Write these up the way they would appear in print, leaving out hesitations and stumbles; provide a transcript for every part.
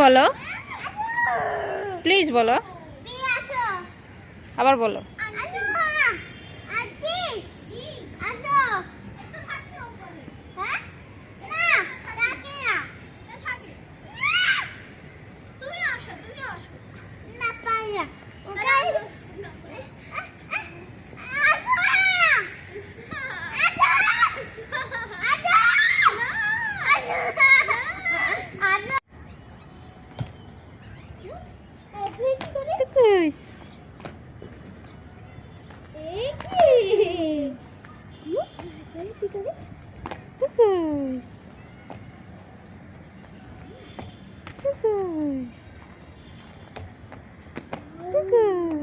বলো, প্লিজ বলো, আবার বলো। টুকুস টুকুস টুকুস টুকুস।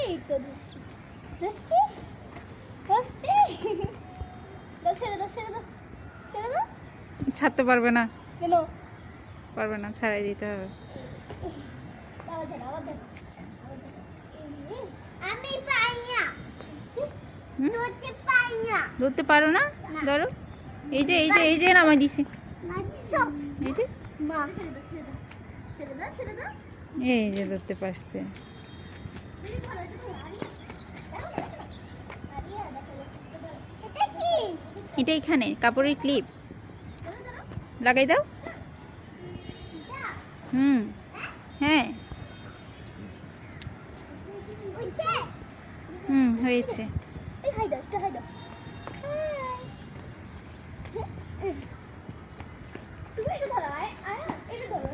এই তো ধরছি ধরছি ধরছি ছেড়ে দাও ছেড়ে দাও ছেড়ে দাও। ছাড়তে পারবে না, কেন? পারবে না, ছাড়াই দিতে হবে। আবার ধরো আবার ধরো আমি পাই না ধরতে পাই না। ধরতে পারো না? ধরো, এই যে এই যে এই যে নামাই দিছি, এই যে মা ছেড়ে দাও ছেড়ে দাও ছেড়ে দাও ছেড়ে দাও। এই যে ধরতে পারছে। এটা কি? এটা এখানে কাপড়ের ক্লিপ লাগাই দাও। হুম, হ্যাঁ, হুম, হয়েছে। এই হাই দাও একটা হাই দাও।